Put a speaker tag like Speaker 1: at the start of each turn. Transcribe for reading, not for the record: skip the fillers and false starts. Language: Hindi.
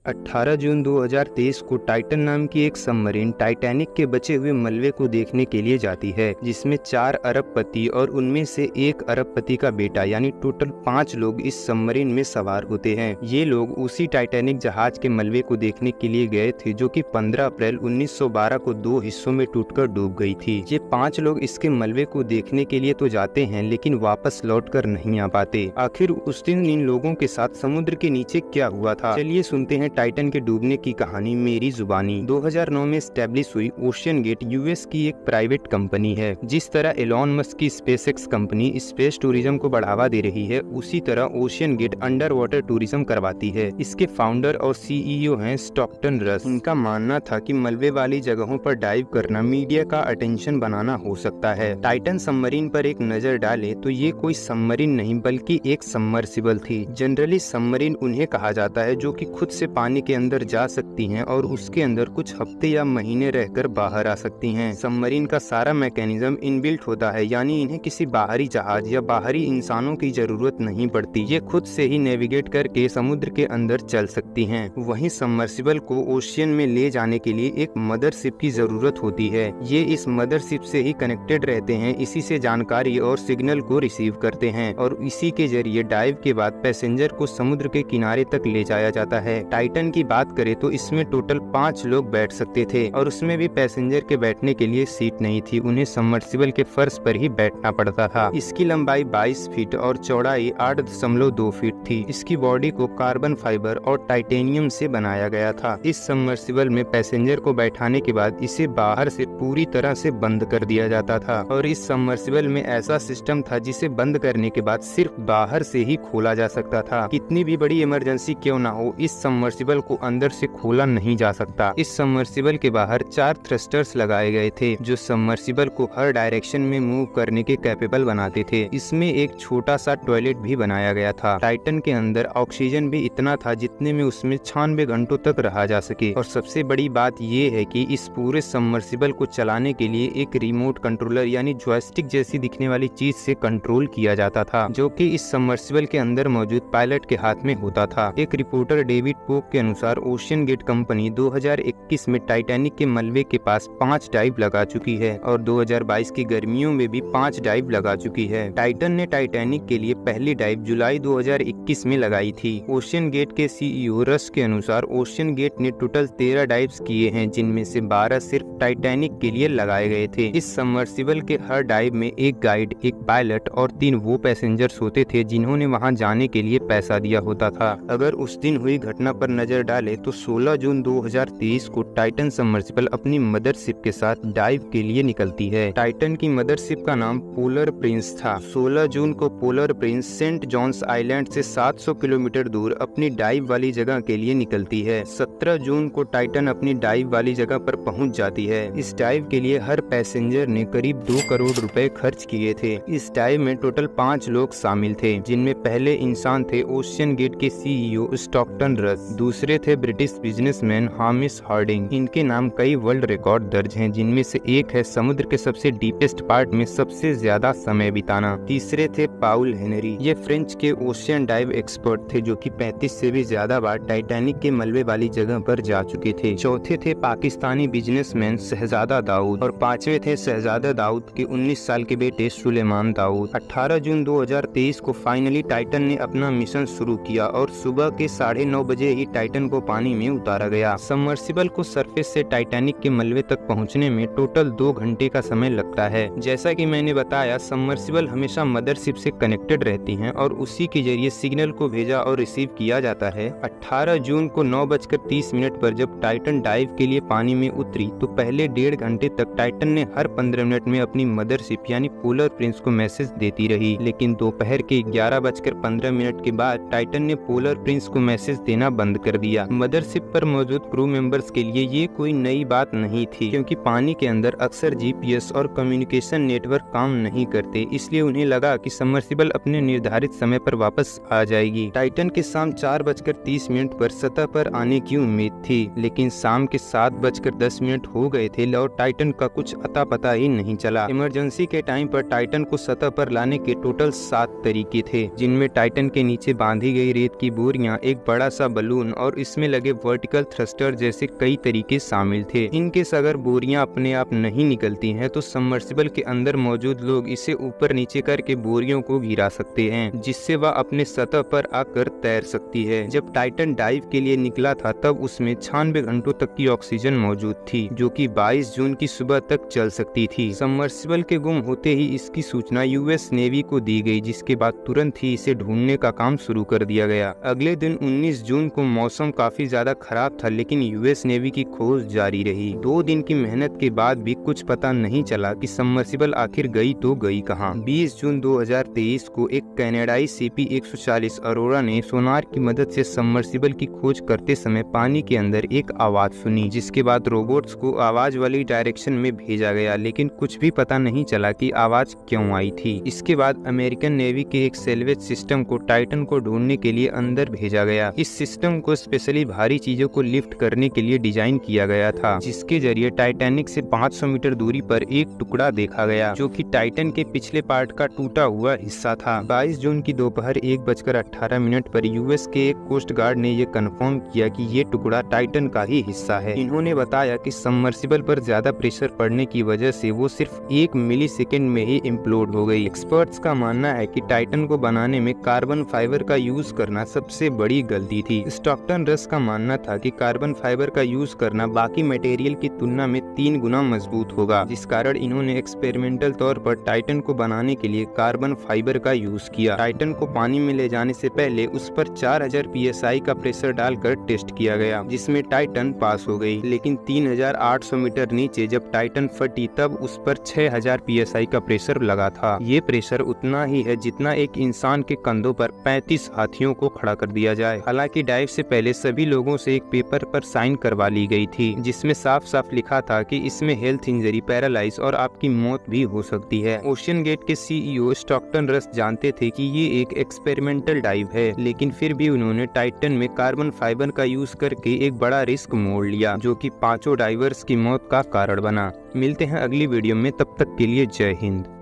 Speaker 1: 18 जून 2023 को टाइटन नाम की एक सबमरीन टाइटैनिक के बचे हुए मलबे को देखने के लिए जाती है, जिसमें 4 अरबपति और उनमें से 1 अरबपति का बेटा यानी टोटल 5 लोग इस सबमरीन में सवार होते हैं। ये लोग उसी टाइटैनिक जहाज के मलबे को देखने के लिए गए थे जो कि 15 अप्रैल 1912 को 2 हिस्सों में टूटकर डूब गई थी। ये 5 लोग इसके मलबे को देखने के लिए तो जाते हैं, लेकिन वापस लौटकर नहीं आ पाते। आखिर उस दिन इन लोगों के साथ समुद्र के नीचे क्या हुआ था, चलिए सुनते हैं टाइटन के डूबने की कहानी मेरी जुबानी। 2009 में स्टैब्लिश हुई ओशियन गेट यूएस की एक प्राइवेट कंपनी है। जिस तरह एलॉन मस्क की स्पेसएक्स कंपनी स्पेस टूरिज्म को बढ़ावा दे रही है, उसी तरह ocean get under water tourism करवाती है। इसके फाउंडर और सीईओ हैं स्टॉकटन रस। इनका मानना था कि मलबे वाली जगहों पर डाइव करना मीडिया का अटेंशन बनाना हो सकता है। टाइटन सबमरीन पर एक नजर डाले तो ये कोई सबमरीन नहीं बल्कि एक सबमर्सिबल थी। जनरली सबमरीन उन्हें कहा जाता है जो कि खुद से पानी के अंदर जा सकती हैं और उसके अंदर कुछ हफ्ते या महीने रहकर बाहर आ सकती हैं। सबमरीन का सारा मैकेनिज्म इनबिल्ट होता है, यानी इन्हें किसी बाहरी जहाज या बाहरी इंसानों की जरूरत नहीं पड़ती। ये खुद से ही नेविगेट करके समुद्र के अंदर चल सकती हैं। वहीं सबमर्सिबल को ओशियन में ले जाने के लिए एक मदरशिप की जरूरत होती है। ये इस मदरशिप से ही कनेक्टेड रहते हैं, इसी से जानकारी और सिग्नल को रिसीव करते हैं और इसी के जरिए डाइव के बाद पैसेंजर को समुद्र के किनारे तक ले जाया जाता है। टाइटन की बात करें तो इसमें टोटल 5 लोग बैठ सकते थे और उसमें भी पैसेंजर के बैठने के लिए सीट नहीं थी, उन्हें सबमर्सिबल के फर्श पर ही बैठना पड़ता था। इसकी लंबाई 22 फीट और चौड़ाई 8.2 फीट थी। इसकी बॉडी को कार्बन फाइबर और टाइटेनियम से बनाया गया था। इस सबमर्सिबल में पैसेंजर को बैठाने के बाद इसे बाहर से पूरी तरह से बंद कर दिया जाता था और इस सबमर्सिबल में ऐसा सिस्टम था जिसे बंद करने के बाद सिर्फ बाहर से ही खोला जा सकता था। कितनी भी बड़ी इमरजेंसी क्यों ना हो, इस सबमर्सिबल को अंदर से खोला नहीं जा सकता। इस सबमर्सिबल के बाहर 4 थ्रस्टर्स लगाए गए थे जो सबमर्सिबल को हर डायरेक्शन में मूव करने के कैपेबल बनाते थे। इसमें एक छोटा सा टॉयलेट भी बनाया गया था। टाइटन के अंदर ऑक्सीजन भी इतना था जितने में उसमें 96 घंटों तक रहा जा सके। और सबसे बड़ी बात ये है कि इस पूरे सबमर्सिबल को चलाने के लिए एक रिमोट कंट्रोलर यानी जॉयस्टिक जैसी दिखने वाली चीज से कंट्रोल किया जाता था, जो कि इस सबमर्सिबल के अंदर मौजूद पायलट के हाथ में होता था। एक रिपोर्टर डेविड पोप के अनुसार ओशियन गेट कंपनी 2021 में टाइटैनिक के मलबे के पास 5 डाइव लगा चुकी है और 2022 की गर्मियों में भी 5 डाइव लगा चुकी है। टाइटन ने टाइटैनिक के लिए पहली डाइव जुलाई 2021 में लगाई थी। ओशियन गेट के सीईओ रस के अनुसार ओशियन गेट ने टोटल 13 डाइव्स किए हैं, जिनमें से 12 सिर्फ टाइटैनिक के लिए लगाए गए थे। इस सबमर्सिबल के हर डाइव में एक गाइड, एक पायलट और 3 वो पैसेंजर्स होते थे जिन्होंने वहां जाने के लिए पैसा दिया होता था। अगर उस दिन हुई घटना पर नजर डाले तो 16 जून 2023 को टाइटन सबमर्सिबल अपनी मदरशिप के साथ डाइव के लिए निकलती है। टाइटन की मदरशिप का नाम पोलर प्रिंस था। 16 जून को polar prince Saint John's island से 700 किलोमीटर दूर अपनी डाइव वाली जगह के लिए निकलती है। 17 जून को टाइटन अपनी डाइव वाली जगह पर पहुंच जाती है। इस डाइव के लिए हर पैसेंजर ने करीब 2 करोड़ रुपए खर्च किए थे। इस डाइव में टोटल 5 लोग शामिल थे, जिनमें पहले इंसान थे ओशियन गेट के सीईओ स्टॉकटन रस, दूसरे थे ब्रिटिश बिजनेसमैन हामिश हार्डिंग। इनके नाम कई वर्ल्ड रिकॉर्ड दर्ज हैं, जिनमें से एक है समुद्र के सबसे डीपेस्ट पार्ट में सबसे ज्यादा समय बिताना। तीसरे थे पाउल हेनरी, ये फ्रेंच के ओशियन डाइव एक्सपर्ट थे जो कि 35 से भी ज्यादा बार टाइटैनिक के मलबे वाली जगह पर जा चुके थे। चौथे थे पाकिस्तानी बिजनेसमैन शहजादा दाऊद और 5वें थे शहजादा दाऊद के 19 साल के बेटे सुलेमान दाऊद। 18 जून 2023 को फाइनली टाइटन ने अपना मिशन शुरू किया और सुबह के 9:30 बजे ही टाइटन को पानी में उतारा गया। सबमर्सिबल को सरफेस से टाइटैनिक के मलबे तक पहुंचने में टोटल 2 घंटे का समय लगता है। जैसा कि मैंने बताया, सबमर्सिबल हमेशा मदरशिप से कनेक्टेड रहती हैं और उसी के जरिए सिग्नल को भेजा और रिसीव किया जाता है। 18 जून को 9:30 पर जब टाइटन डाइव के लिए पानी में उतरी तो पहले 1.5 घंटे तक टाइटन ने हर 15 मिनट में अपनी मदरशिप यानी पोलर प्रिंस को मैसेज देती रही, लेकिन दोपहर के 11:15 के बाद टाइटन ने पोलर प्रिंस को मैसेज देना बंद कर दिया। मदरशिप पर मौजूद क्रू मेंबर्स के लिए ये कोई नई बात नहीं थी, क्योंकि पानी के अंदर अक्सर जीपीएस और कम्युनिकेशन नेटवर्क काम नहीं करते, इसलिए उन्हें लगा कि सबमर्सिबल अपने निर्धारित समय पर वापस आ जाएगी। टाइटन के शाम 4:30 पर सतह पर आने की उम्मीद थी, लेकिन शाम के 7:10 हो गए थे और टाइटन का कुछ अता पता ही नहीं चला। इमरजेंसी के टाइम पर टाइटन को सतह पर लाने के टोटल 7 तरीके थे, जिनमें टाइटन के नीचे बांधी गई रेत की बोरियां, एक बड़ा सा बलून और इसमें लगे वर्टिकल थ्रस्टर जैसे कई तरीके शामिल थे। इनके अगर बोरियां अपने आप नहीं निकलती हैं तो सबमर्सिबल के अंदर मौजूद लोग इसे ऊपर नीचे करके बोरियों को गिरा सकते हैं, जिससे वह अपने सतह पर आकर तैर सकती है। जब टाइटन डाइव के लिए निकला था तब उसमें 96 घंटों तक की ऑक्सीजन मौजूद थी, जो कि 22 जून की सुबह तक चल सकती थी। सबमर्सिबल के गुम होते ही इसकी सूचना यूएस नेवी को दी गई, जिसके बाद तुरंत ही इसे ढूंढने का काम शुरू कर दिया गया। अगले दिन 19 जून को मौसम काफी ज्यादा खराब था, लेकिन यूएस नेवी की खोज जारी रही। 2 दिन की मेहनत के बाद भी कुछ पता नहीं चला कि सबमर्सिबल आखिर गई तो गई कहां। 20 जून 2023 को एक कनाडाई CP-140 अरोरा ने सोनार की मदद से सबमर्सिबल की खोज करते समय पानी के अंदर एक आवाज सुनी, जिसके बाद रोबोट्स को आवाज वाली डायरेक्शन में भेजा गया, लेकिन कुछ भी पता नहीं चला कि आवाज क्यों आई थी। इसके बाद अमेरिकन नेवी के एक सेल्वेज सिस्टम को टाइटन को ढूंढने के लिए अंदर भेजा गया। इस सिस्टम को स्पेशली भारी चीजों को लिफ्ट करने के लिए डिजाइन किया गया था, जिसके जरिए टाइटैनिक से 500 मीटर दूरी पर एक टुकड़ा देखा गया, जो कि टाइटन के पिछले पार्ट का टूटा हुआ हिस्सा था। 22 जून की दोपहर 1:18 पर यूएस के एक कोस्ट गार्ड ने यह कंफर्म किया कि ये टुकड़ा टाइटन का ही हिस्सा है। इन्होंने बताया कि सबमर्सिबल पर ज्यादा प्रेशर पड़ने की वजह से वो सिर्फ 1 मिलीसेकेंड में ही इम्प्लोड हो गई। एक्सपर्ट्स का मानना है कि टाइटन को बनाने में कार्बन फाइबर का यूज करना सबसे बड़ी गलती थी। स्टॉकटन रस का मानना था कि कार्बन फाइबर का यूज करना बाकी मटेरियल की तुलना में 3 गुना मजबूत होगा, जिस कारण इन्होंने एक्सपेरिमेंटल तौर पर टाइटन को बनाने के लिए कार्बन फाइबर का यूज किया। टाइटन को पानी में ले जाने से पहले उस पर 4000 PSI का प्रेशर डालकर टेस्ट किया गया, जिसमें टाइटन पास हो गई। लेकिन 3800 मीटर नीचे जब टाइटन फटी तब उस पर 6000 PSI का प्रेशर लगा था। ये प्रेशर उतना ही है जितना एक इंसान के कंधों पर 35 हाथियों को खड़ा कर दिया जाए। हालांकि डाइव से पहले सभी लोगों से एक पेपर पर साइन करवा ली गई थी, जिसमें साफ साफ लिखा था कि इसमें हेल्थ इंजरी, पैरालाइज और आपकी मौत भी हो सकती है। ओशियन गेट के CEO स्टॉकटन रस जानते थे कि ये एक एक्सपेरिमेंटल डाइव है, लेकिन फिर भी उन्होंने टाइटन में कार्बन फाइबर का यूज करके एक बड़ा रिस्क मोड़ लिया, जो कि 5 डाइवर्स की मौत का कारण बना। मिलते हैं अगली वीडियो में, तब तक के लिए जय हिंद।